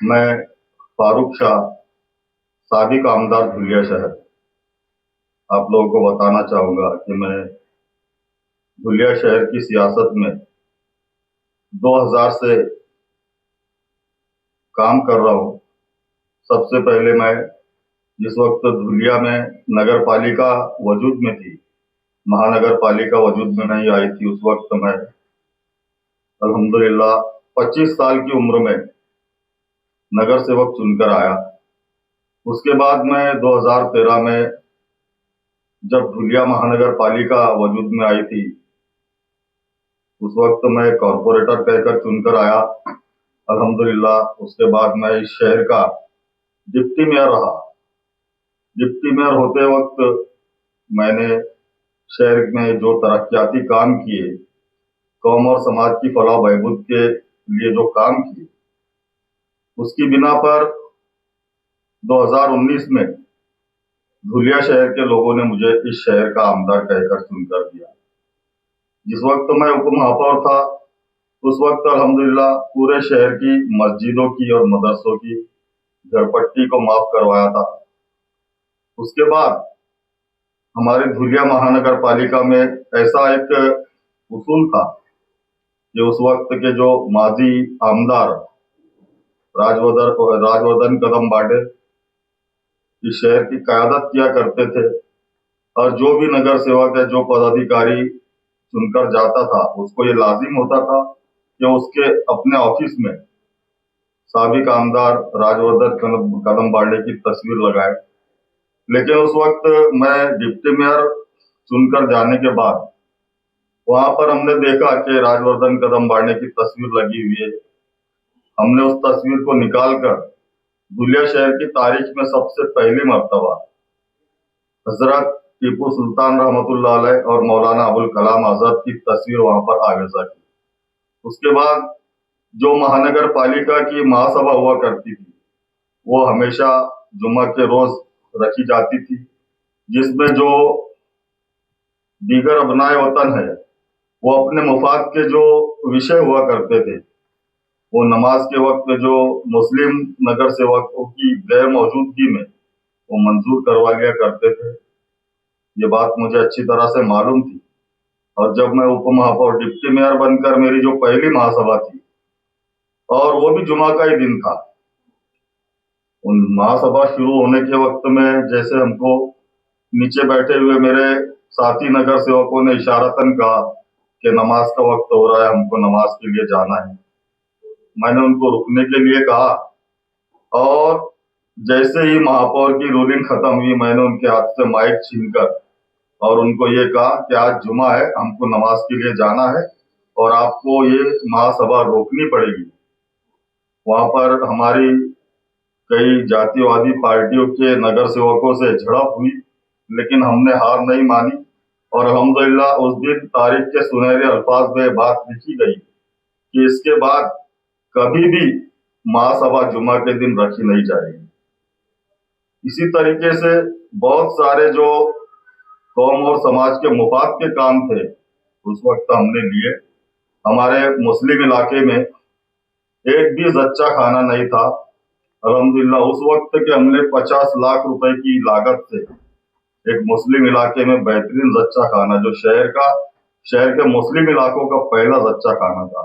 मैं फारूक शाह, साबिक आमदार धुलिया शहर, आप लोगों को बताना चाहूंगा कि मैं धुलिया शहर की सियासत में 2000 से काम कर रहा हूँ। सबसे पहले मैं जिस वक्त धुलिया में नगर पालिका वजूद में थी, महानगर पालिका वजूद में नहीं आई थी, उस वक्त मैं अल्हम्दुलिल्लाह 25 साल की उम्र में नगर सेवक चुनकर आया। उसके बाद मैं 2013 में जब धुलिया महानगर पालिका वजूद में आई थी, उस वक्त मैं कॉरपोरेटर कहकर चुनकर आया। अल्हम्दुलिल्लाह उसके बाद मैं इस शहर का डिप्टी मेयर रहा। डिप्टी मेयर होते वक्त मैंने शहर में जो तरक्याती काम किए, कौम और समाज की फलाह बहबूद के लिए जो काम किए, उसकी बिना पर 2019 में धुलिया शहर के लोगों ने मुझे इस शहर का आमदार कहकर चुनकर दिया। जिस वक्त मैं उप महापौर था, उस वक्त अल्हम्दुलिल्लाह पूरे शहर की मस्जिदों की और मदरसों की झड़पट्टी को माफ करवाया था। उसके बाद हमारी धुलिया महानगर पालिका में ऐसा एक उसूल था कि उस वक्त के जो माजी आमदार राजवर्धन कदम बाडे इस शहर की क़यादत किया करते थे, और जो भी नगर सेवक है, जो पदाधिकारी चुनकर जाता था, उसको ये लाजिम होता था कि उसके अपने ऑफिस में साबिक आमदार राजवर्धन कदम बाडे की तस्वीर लगाए। लेकिन उस वक्त मैं डिप्टी मेयर चुनकर जाने के बाद वहां पर हमने देखा कि राजवर्धन कदम बाडे की तस्वीर लगी हुई है। हमने उस तस्वीर को निकालकर धुलिया शहर की तारीख में सबसे पहली मर्तबा हजरत टीपू सुल्तान रहमतुल्लाह अलैह और मौलाना अबुल कलाम आजाद की तस्वीर वहां पर आवेजा की। उसके बाद जो महानगर पालिका की महासभा हुआ करती थी, वो हमेशा जुम्मा के रोज रखी जाती थी, जिसमें जो दीगर अबनाए वतन है, वो अपने मुफाद के जो विषय हुआ करते थे, वो नमाज के वक्त जो मुस्लिम नगर सेवकों की गैर मौजूदगी में वो मंजूर करवा लिया करते थे। ये बात मुझे अच्छी तरह से मालूम थी, और जब मैं उप महापौर डिप्टी मेयर बनकर मेरी जो पहली महासभा थी, और वो भी जुमा का ही दिन था, उन महासभा शुरू होने के वक्त में जैसे हमको नीचे बैठे हुए मेरे साथी नगर सेवकों ने इशारतन कहा कि नमाज का वक्त हो रहा है, हमको नमाज के लिए जाना है। मैंने उनको रुकने के लिए कहा, और जैसे ही महापौर की रूलिंग खत्म हुई, मैंने उनके हाथ से माइक छीनकर और उनको ये कहा कि आज जुमा है, हमको नमाज के लिए जाना है और आपको ये महासभा रोकनी पड़ेगी। वहां पर हमारी कई जातिवादी पार्टियों के नगर सेवकों से झड़प हुई, लेकिन हमने हार नहीं मानी, और अल्हम्दुलिल्लाह उस दिन तारीख के सुनहरे अल्फाज में बात लिखी गई कि इसके बाद कभी भी महासभा जुमा के दिन रखी नहीं जाएगी। इसी तरीके से बहुत सारे जो कौम और समाज के मुफाद के काम थे, उस वक्त हमने लिए। हमारे मुस्लिम इलाके में एक भी जच्चा खाना नहीं था। अल्हम्दुलिल्लाह उस वक्त के हमने 50 लाख रुपए की लागत से एक मुस्लिम इलाके में बेहतरीन जच्चा खाना, जो शहर के मुस्लिम इलाकों का पहला जच्चा खाना था,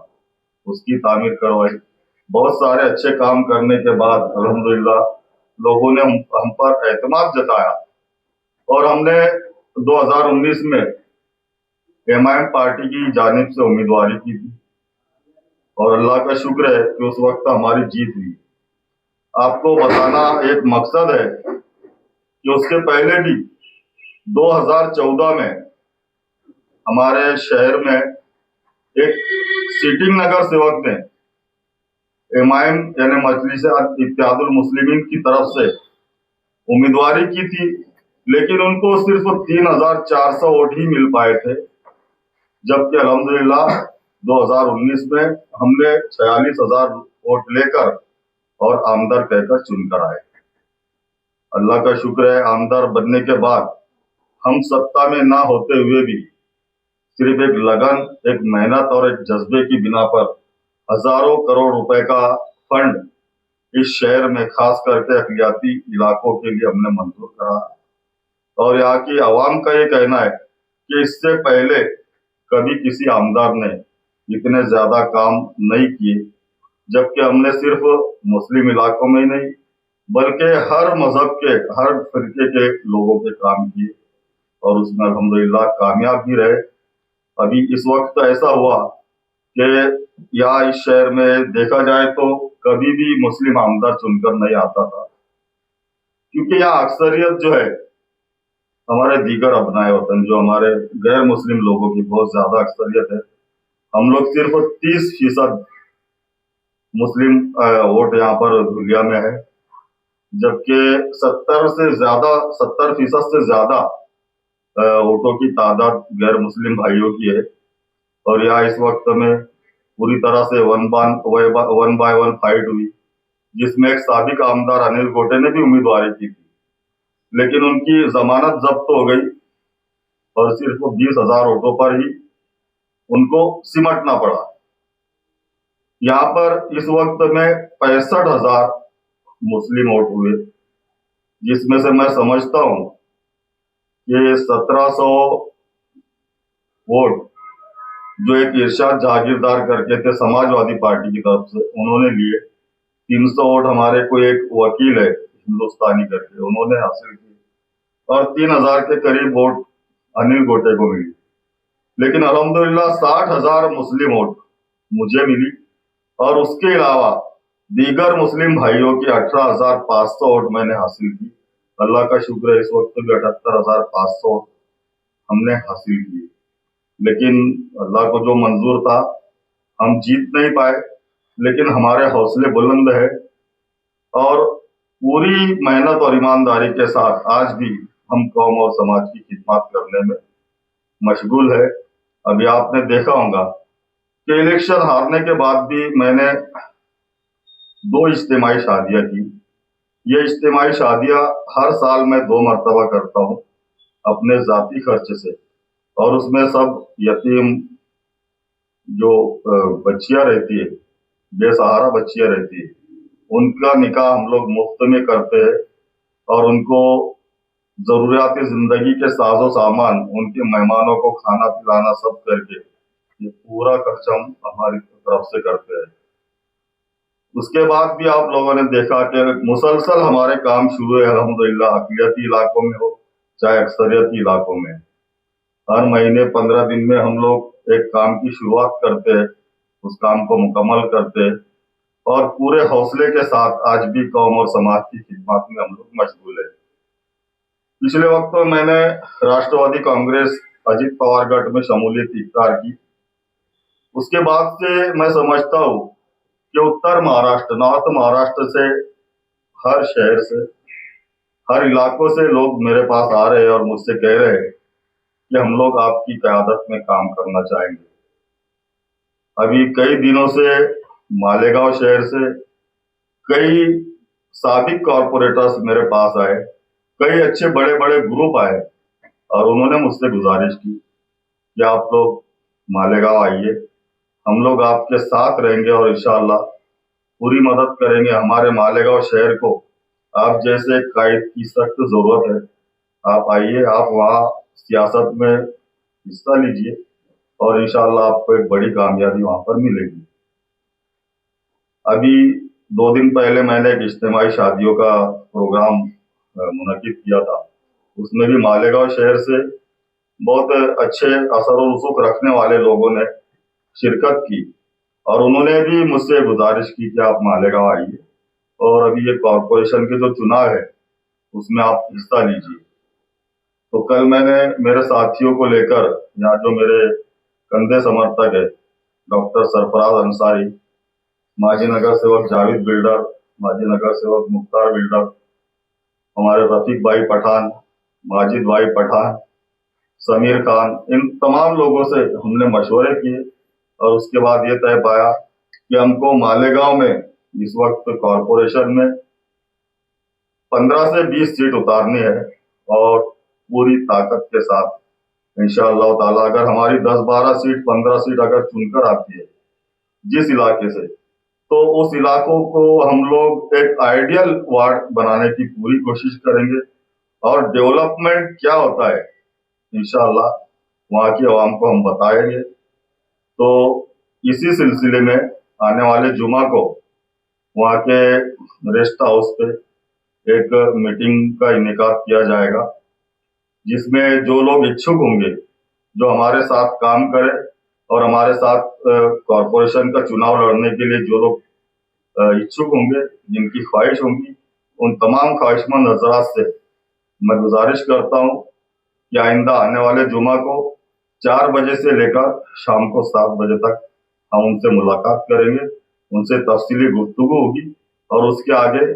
उसकी तामीर करवाई। बहुत सारे अच्छे काम करने के बाद अल्हम्दुलिल्लाह लोगों ने हम पर एतमाद जताया, और हमने 2019 में एमआईएम पार्टी की जानिब से उम्मीदवारी की थी, और अल्लाह का शुक्र है कि उस वक्त हमारी जीत हुई। आपको बताना एक मकसद है कि उसके पहले भी 2014 में हमारे शहर में एक सिटिंग नगर सेवक ने एमआईएम यानी मजलिस इत्तेहादुल मुस्लिमीन की तरफ से उम्मीदवारी की थी, लेकिन उनको सिर्फ 3400 वोट ही मिल पाए थे, जबकि अल्हम्दुलिल्लाह 2019 में हमने 46,000 वोट लेकर और आमदार कहकर चुनकर आए। अल्लाह का शुक्र है, आमदार बनने के बाद हम सत्ता में ना होते हुए भी सिर्फ एक लगन, एक मेहनत और एक जज्बे की बिना पर हजारों करोड़ रुपए का फंड इस शहर में खास करके अक़लियती इलाकों के लिए हमने मंजूर करा है। और यहाँ की आवाम का ये कहना है कि इससे पहले कभी किसी आमदार ने इतने ज्यादा काम नहीं किए, जबकि हमने सिर्फ मुस्लिम इलाकों में ही नहीं बल्कि हर मजहब के, हर फिरके के लोगों के काम किए और उसमें अल्हम्दुलिल्लाह कामयाब भी रहे। अभी इस वक्त ऐसा हुआ कि यहाँ इस शहर में देखा जाए तो कभी भी मुस्लिम आमदार चुनकर नहीं आता था, क्योंकि यहाँ अक्सरियत जो है हमारे दीगर अपनाए वतन, जो हमारे गैर मुस्लिम लोगों की बहुत ज्यादा अक्सरियत है। हम लोग सिर्फ 30% मुस्लिम वोट यहाँ पर धुलिया में है, जबकि 70% से ज्यादा वोटों की तादाद गैर मुस्लिम भाइयों की है। और यहाँ इस वक्त में पूरी तरह से वन बाय वन फाइट हुई, जिसमें एक साबिक आमदार अनिल गोटे ने भी उम्मीदवारी की थी, लेकिन उनकी जमानत जब्त हो गई और सिर्फ 20,000 वोटों पर ही उनको सिमटना पड़ा। यहाँ पर इस वक्त में 65,000 मुस्लिम वोट हुए, जिसमें से मैं समझता हूँ कि 1700 वोट जो एक इरशाद जागीरदार करके थे समाजवादी पार्टी की तरफ से, उन्होंने लिए। 300 वोट हमारे कोई एक वकील है हिंदुस्तानी करके, उन्होंने हासिल किए और 3,000 के करीब वोट अनिल गोटे को मिली। लेकिन अल्हम्दुलिल्लाह 60,000 मुस्लिम वोट मुझे मिली और उसके अलावा दीगर मुस्लिम भाइयों की 18,500 वोट मैंने हासिल की। अल्लाह का शुक्र है, इस वक्त भी 78,500 वोट हमने हासिल किए। लेकिन अल्लाह को जो मंजूर था हम जीत नहीं पाए, लेकिन हमारे हौसले बुलंद है और पूरी मेहनत और ईमानदारी के साथ आज भी हम कौम और समाज की खिदमत करने में मशगूल है। अभी आपने देखा होगा कि इलेक्शन हारने के बाद भी मैंने 2 इज्तिमाई शादियां की। ये इज्तिमाई शादियां हर साल मैं 2 मरतबा करता हूँ अपने जाती खर्च से, और उसमें सब यतीम जो बच्चियां रहती है, बेसहारा बच्चियां रहती है, उनका निकाह हम लोग मुफ्त में करते हैं और उनको जरूरियात जिंदगी के साजो सामान, उनके मेहमानों को खाना पिलाना सब करके ये पूरा खर्चा हम हमारी तरफ से करते हैं। उसके बाद भी आप लोगों ने देखा कि मुसलसल हमारे काम शुरू है अल्हम्दुलिल्लाह, अक़लियती इलाकों में हो चाहे अक्सरियती इलाकों में। हर महीने 15 दिन में हम लोग एक काम की शुरुआत करते हैं, उस काम को मुकम्मल करते हैं और पूरे हौसले के साथ आज भी कौम और समाज की खिदमत में हम लोग मशगूल है। पिछले वक्त में मैंने राष्ट्रवादी कांग्रेस अजीत पवार गढ़ में शमूलियत इख्तियार की। उसके बाद से मैं समझता हूँ कि उत्तर महाराष्ट्र, नॉर्थ महाराष्ट्र से, हर शहर से, हर इलाकों से लोग मेरे पास आ रहे हैं और मुझसे कह रहे हैं कि हम लोग आपकी क़यादत में काम करना चाहेंगे। अभी कई दिनों से मालेगांव शहर से कई साबिक कॉरपोरेटर्स मेरे पास आए, कई अच्छे बड़े बड़े ग्रुप आए और उन्होंने मुझसे गुजारिश की कि आप लोग मालेगांव आइए, हम लोग आपके साथ रहेंगे और इंशाअल्लाह पूरी मदद करेंगे। हमारे मालेगांव शहर को आप जैसे कायद की सख्त जरूरत है। आप आइए, आप वहाँ सियासत में हिस्सा लीजिए और इंशाअल्लाह आपको एक बड़ी कामयाबी वहां पर मिलेगी। अभी 2 दिन पहले मैंने एक इज्तिमाई शादियों का प्रोग्राम मुनक्किद किया था, उसमें भी मालेगांव शहर से बहुत अच्छे असर और रसूख रखने वाले लोगों ने शिरकत की और उन्होंने भी मुझसे गुजारिश की कि आप मालेगांव आइए और अभी ये कॉरपोरेशन के जो चुनाव है उसमें आप हिस्सा लीजिए। तो कल मैंने मेरे साथियों को लेकर, यहाँ जो मेरे कंधे समर्थक है, डॉक्टर सरफराज अंसारी, माजी नगर सेवक जावेद बिल्डर, माजी नगर सेवक मुख्तार बिल्डर, हमारे रफीक भाई पठान, माजिद भाई पठान, समीर खान, इन तमाम लोगों से हमने मशवरे किए और उसके बाद ये तय पाया कि हमको मालेगांव में इस वक्त कॉरपोरेशन में 15 से 20 सीट उतारनी है और पूरी ताकत के साथ इंशाअल्लाह ताला अगर हमारी 10-12 सीट 15 सीट अगर चुनकर आती है जिस इलाके से, तो उस इलाकों को हम लोग एक आइडियल वार्ड बनाने की पूरी कोशिश करेंगे। और डेवलपमेंट क्या होता है इंशाअल्लाह वहाँ की आवाम को हम बताएंगे। तो इसी सिलसिले में आने वाले जुमा को वहाँ के रेस्ट हाउस पे एक मीटिंग का इनेकाद किया जाएगा, जिसमें जो लोग इच्छुक होंगे, जो हमारे साथ काम करें और हमारे साथ कॉरपोरेशन का चुनाव लड़ने के लिए जो लोग इच्छुक होंगे, जिनकी ख्वाहिश होंगी, उन तमाम ख्वाहिशमंद हजरात से मैं गुजारिश करता हूँ कि आइंदा आने वाले जुमा को 4 बजे से लेकर शाम को 7 बजे तक हम उनसे मुलाकात करेंगे, उनसे तफसीली गुफ्तगू होगी और उसके आगे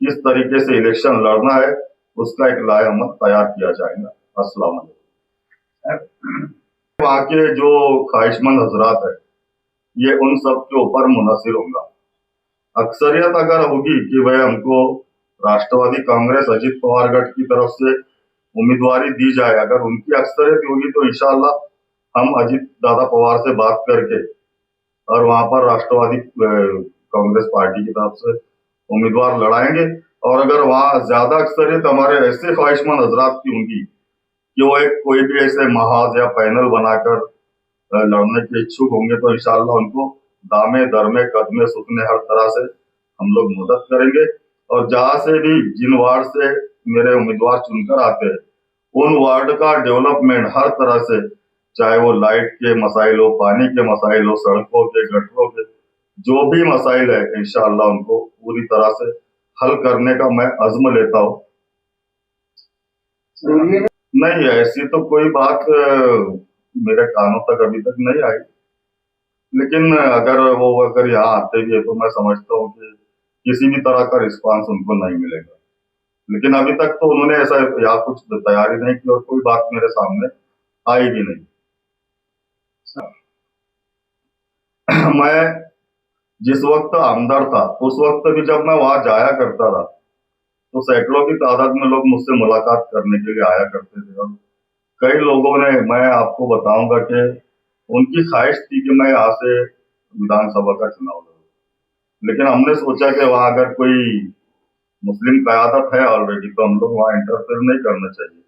किस तरीके से इलेक्शन लड़ना है उसका एक लाएअमल तैयार किया जाएगा। अस्सलाम वालेकुम। वहाँ के जो ख्वाहिशमंद हजरात है ये उन सब के ऊपर मुनहसिर होगा। अक्सरियत अगर होगी कि भाई हमको राष्ट्रवादी कांग्रेस अजित पवार गढ़ की तरफ से उम्मीदवारी दी जाए, अगर उनकी अक्सरियत होगी तो इंशाअल्लाह हम अजित दादा पवार से बात करके और वहां पर राष्ट्रवादी कांग्रेस पार्टी की तरफ से उम्मीदवार लड़ाएंगे। और अगर वहां ज्यादा अक्सरियत हमारे ऐसे ख्वाहिशमंद हजरात की होंगी कि वो एक कोई भी ऐसे महाज या पैनल बनाकर लड़ने के इच्छुक होंगे तो इंशाअल्लाह उनको दामे दरमे कदमे सुखने हर तरह से हम लोग मदद करेंगे। और जहां से भी जिन वार्ड से मेरे उम्मीदवार चुनकर आते हैं उन वार्ड का डेवलपमेंट हर तरह से, चाहे वो लाइट के मसाइल हो, पानी के मसाइल हो, सड़कों के, गटरों के, जो भी मसाइल है इंशाअल्लाह उनको पूरी तरह से हल करने का मैं अज़्म लेता हूँ। नहीं, ऐसी तो कोई बात मेरे कानों तक अभी तक नहीं आई, लेकिन अगर यहाँ आते भी है तो मैं समझता हूँ कि किसी भी तरह का रिस्पांस उनको नहीं मिलेगा। लेकिन अभी तक तो उन्होंने ऐसा यहाँ कुछ तैयारी नहीं की और कोई बात मेरे सामने आई भी नहीं। मैं जिस वक्त आमदार था उस वक्त भी जब मैं वहां जाया करता था तो सैकड़ों की तादाद में लोग मुझसे मुलाकात करने के लिए आया करते थे। और कई लोगों ने, मैं आपको बताऊंगा कि उनकी ख्वाहिश थी कि मैं यहाँ से विधानसभा का चुनाव लड़ूं, लेकिन हमने सोचा कि वहां अगर कोई मुस्लिम कयादत है ऑलरेडी तो हम लोग वहां इंटरफेयर नहीं करना चाहिए।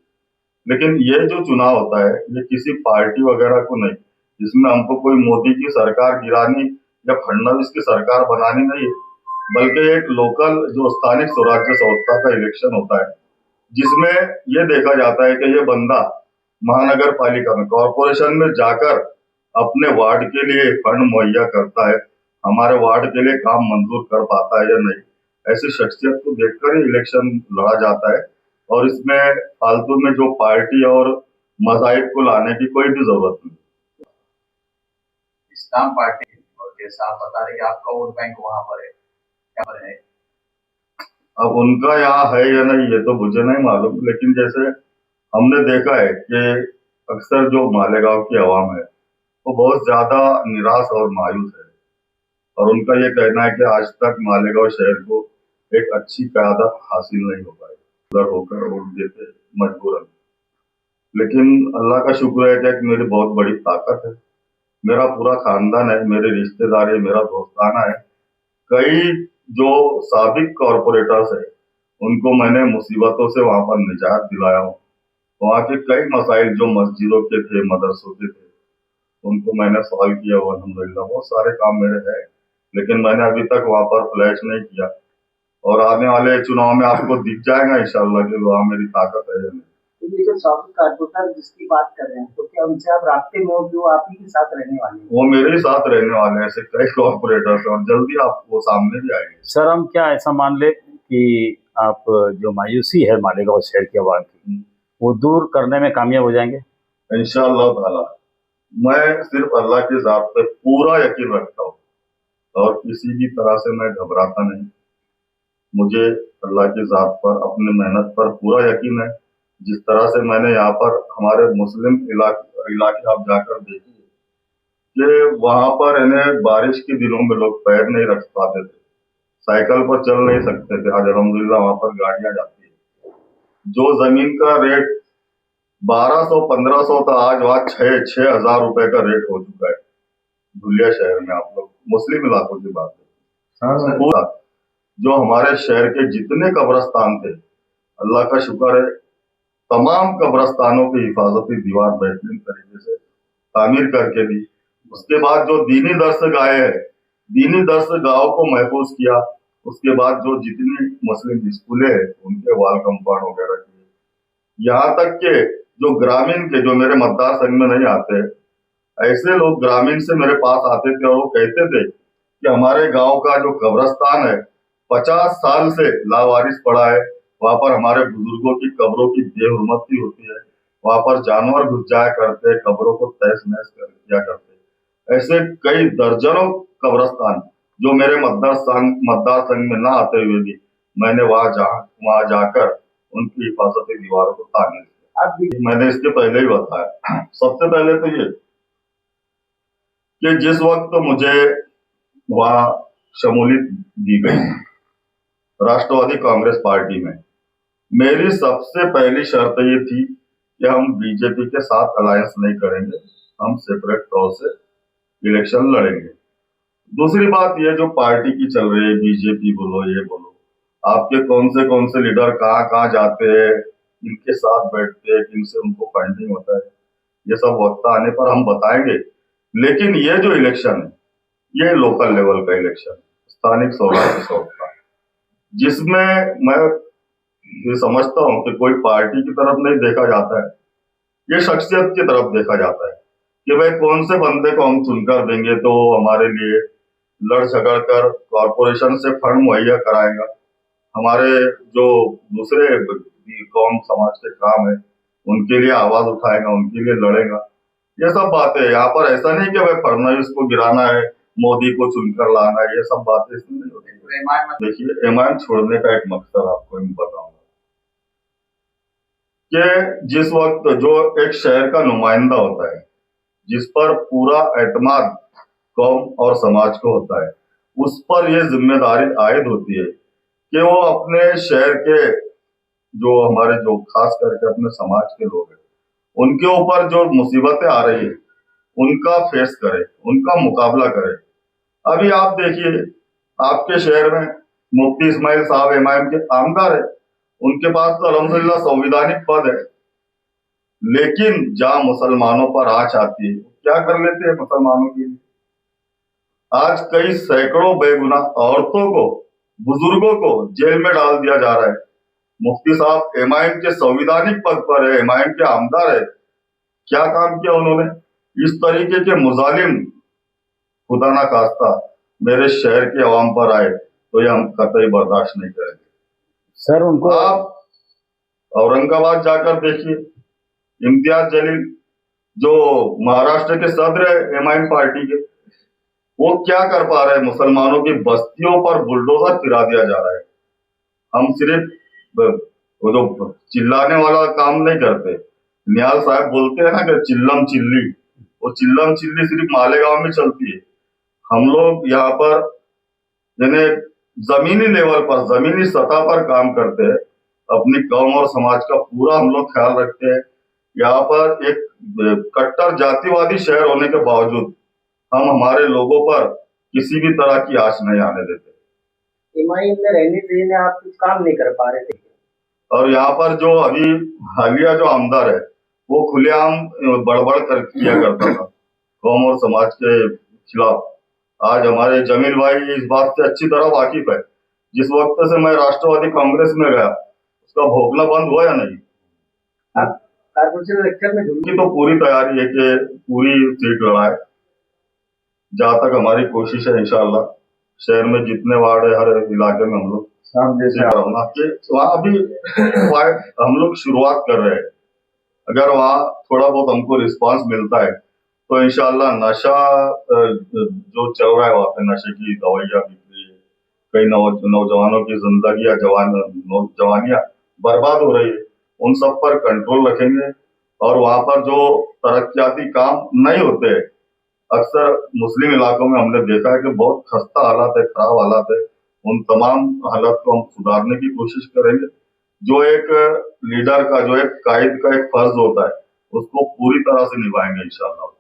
लेकिन ये जो चुनाव होता है ये किसी पार्टी वगैरह को नहीं, इसमें हमको कोई मोदी की सरकार गिरानी या फडणवीस की सरकार बनानी नहीं है, बल्कि एक लोकल जो स्थानिक स्वराज्य संस्था का इलेक्शन होता है जिसमें ये देखा जाता है कि ये बंदा महानगर पालिका में, कॉरपोरेशन में जाकर अपने वार्ड के लिए फंड मुहैया करता है, हमारे वार्ड के लिए काम मंजूर कर पाता है या नहीं। ऐसी शख्सियत को देखकर ही इलेक्शन लड़ा जाता है और इसमें फालतू में जो पार्टी और मज़ाहिब को लाने की कोई भी जरूरत नहीं। इस्लाम पार्टी और जैसा आप बता रहे आपका वोट बैंक वहां पर है, क्या पर है? अब उनका यहाँ है या नहीं ये तो मुझे नहीं मालूम, लेकिन जैसे हमने देखा है कि अक्सर जो मालेगांव की आवाम है वो बहुत ज्यादा निराश और मायूस है और उनका ये कहना है कि आज तक मालेगांव शहर को एक अच्छी क़यादत हासिल नहीं हो पाई, उधर होकर वोट देते मजबूरन। लेकिन अल्लाह का शुक्र है कि मेरी बहुत बड़ी ताकत है, मेरा पूरा खानदान है, मेरे रिश्तेदार है, मेरा दोस्ताना है। कई जो साबिक कॉरपोरेटर्स है उनको मैंने मुसीबतों से वहां पर निजात दिलाया हूँ। वहाँ के कई मसाइल जो मस्जिदों के थे, मदरसों के थे, उनको मैंने सॉल्व किया हुआ अल्हम्दुलिल्लाह। बहुत सारे काम मेरे हैं, लेकिन मैंने अभी तक वहां पर फ्लैश नहीं किया और आने वाले चुनाव में आपको दिख जाएगा इंशाल्लाह कि वहाँ मेरी ताकत है या नहीं। तो ये जो साबिक कॉर्पोरेटर जिसकी बात कर रहे हैं तो क्या उनसे आप रास्ते में हो कि वो आप ही के साथ रहने वाले हैं? वो मेरे ही साथ रहने वाले हैं, ऐसे कई कॉर्पोरेटर्स और जल्दी आपको सामने भी आएंगे। सर हम क्या ऐसा मान ले कि आप जो मायूसी है मालेगांव शहर की आवाम की वो दूर करने में कामयाब हो जाएंगे इंशाअल्लाह ताला। मैं सिर्फ अल्लाह की जात पे पूरा यकीन रखता हूँ और किसी भी तरह से मैं घबराता नहीं। मुझे अल्लाह की जात पर, अपनी मेहनत पर पूरा यकीन है। जिस तरह से मैंने यहाँ पर हमारे मुस्लिम इलाके आप जाकर देखिए कि वहां पर इन्हें बारिश के दिनों में लोग पैर नहीं रख पाते थे, साइकिल पर चल नहीं सकते थे, आज अल्हम्दुलिल्लाह वहां पर गाड़ियां जाती है। जो जमीन का रेट 1200-1500 था आज वहां 6,000 रुपए का रेट हो चुका है। धुलिया शहर में आप लोग मुस्लिम इलाकों की बात है। पूरा जो हमारे शहर के जितने कब्रिस्तान थे, अल्लाह का शुक्र है तमाम कब्रिस्तानों की हिफाजती दीवार बेहतरीन तरीके से तामीर करके दी। उसके बाद जो दीनी दरसगाह है, दीनी दरसगाहों को महफूज किया। उसके बाद जो जितनी मुस्लिम स्कूलें हैं उनके वाल कंपाउंड वगैरह किए। यहाँ तक के जो ग्रामीण के, जो मेरे मतदार संघ में नहीं आते, ऐसे लोग ग्रामीण से मेरे पास आते थे और वो कहते थे कि हमारे गांव का जो कब्रिस्तान है 50 साल से लावारिस पड़ा है, वहां पर हमारे बुजुर्गों की कब्रों की बेहुरमती होती है, वहां पर जानवर घुस जाया करते, कब्रों को तहस नहस किया करते। ऐसे कई दर्जनों कब्रिस्तान जो मेरे मतदार संघ में ना आते हुए भी मैंने वहां जाकर उनकी हिफाजती दीवारों को तामीर किया। मैंने इसके पहले ही बताया, सबसे पहले तो ये कि जिस वक्त मुझे वहां शमूलियत दी गई राष्ट्रवादी कांग्रेस पार्टी में, मेरी सबसे पहली शर्त ये थी कि हम बीजेपी के साथ अलायंस नहीं करेंगे, हम सेपरेट तौर से इलेक्शन लड़ेंगे। दूसरी बात ये जो पार्टी की चल रही है, बीजेपी बोलो ये बोलो, आपके कौन से लीडर कहाँ कहाँ जाते हैं, इनके साथ बैठते हैं, इनसे उनको फंडिंग होता है, ये सब वक्त आने पर हम बताएंगे। लेकिन ये जो इलेक्शन है ये लोकल लेवल का इलेक्शन, स्थानिक स्वराज का, जिसमें मैं ये समझता हूं कि कोई पार्टी की तरफ नहीं देखा जाता है, ये शख्सियत की तरफ देखा जाता है कि भाई कौन से बंदे को हम चुनकर देंगे तो हमारे लिए लड़ झगड़ कर कॉरपोरेशन से फंड मुहैया कराएगा, हमारे जो दूसरे कौम समाज के काम है उनके लिए आवाज उठाएगा, उनके लिए लड़ेगा। ये सब बातें, यहाँ पर ऐसा नहीं कि भाई फडणवीस को गिराना है, मोदी को चुनकर लाना है, ये सब बातें इसमें नहीं होती। देखिए, एमआईएम छोड़ने का एक मकसद आपको मैं बताऊंगा कि जिस वक्त जो एक शहर का नुमाइंदा होता है, जिस पर पूरा एतमाद कौम और समाज को होता है, उस पर यह जिम्मेदारी आयद होती है कि वो अपने शहर के जो हमारे जो खास करके अपने समाज के लोग हैं उनके ऊपर जो मुसीबतें आ रही है उनका फेस करे, उनका मुकाबला करे। अभी आप देखिए, आपके शहर में मुफ्ती इस्माइल साहब एमआईएम के आमदार है, उनके पास तो अल्हम्दुलिल्लाह संविधानिक पद है, लेकिन जहां मुसलमानों पर आंच आती है क्या कर लेते हैं मुसलमानों के लिए। आज कई सैकड़ों बेगुनाह औरतों को, बुजुर्गों को जेल में डाल दिया जा रहा है। मुफ्ती साहब एमआईएम के संविधानिक पद पर है, एमआईएम के आमदार है, क्या काम किया उन्होंने। इस तरीके के मुजालिम खुदा ना खास्ता मेरे शहर के अवाम पर आए तो ये हम कतई बर्दाश्त नहीं करेंगे। सर उनको आप औरंगाबाद जाकर देखिए, इम्तियाज जलील जो महाराष्ट्र के सदर है एमआईएम पार्टी के, वो क्या कर पा रहे हैं। मुसलमानों की बस्तियों पर बुलडोजर फिरा दिया जा रहा है। हम सिर्फ वो जो चिल्लाने वाला काम नहीं करते, निहाल साहब बोलते हैं ना कि चिल्लम चिल्ली, वो चिल्लम चिल्ली सिर्फ मालेगांव में चलती है। हम लोग यहाँ पर यानी जमीनी लेवल पर, जमीनी सतह पर काम करते हैं, अपनी कौम और समाज का पूरा हम लोग ख्याल रखते हैं। यहाँ पर एक कट्टर जातिवादी शहर होने के बावजूद हम हमारे लोगों पर किसी भी तरह की आश नहीं आने देते। एमआईएम में रहने से आप कुछ काम नहीं कर पा रहे थे, और यहाँ पर जो अभी हालिया जो आमदार है वो खुलेआम बड़बड़ कर किया करता था कौम और समाज के खिलाफ। आज हमारे जमील भाई इस बात से अच्छी तरह वाकिफ है। जिस वक्त से मैं राष्ट्रवादी कांग्रेस में गया उसका भोगना बंद हुआ या नहीं। कारपोरेशन इलेक्शन में उनकी तो पूरी तैयारी है कि पूरी सीट लड़ाए। जहां तक हमारी कोशिश है इंशाअल्लाह शहर में जितने वार्ड है हर इलाके में हम लोग वहाँ अभी हम लोग शुरुआत कर रहे हैं। अगर वहाँ थोड़ा बहुत हमको रिस्पांस मिलता है तो इंशाअल्लाह नशा जो चल रहा है वहाँ पे, नशे की दवाइयाँ बिक रही है, कई नौजवानों की जिंदगी जवानियां बर्बाद हो रही है, उन सब पर कंट्रोल रखेंगे। और वहाँ पर जो तरक्याती काम नहीं होते, अक्सर मुस्लिम इलाकों में हमने देखा है कि बहुत खस्ता हालात है, खराब हालात है, उन तमाम हालात को हम सुधारने की कोशिश करेंगे। जो एक लीडर का, जो एक कायद का एक फर्ज होता है उसको पूरी तरह से निभाएंगे इंशाअल्लाह।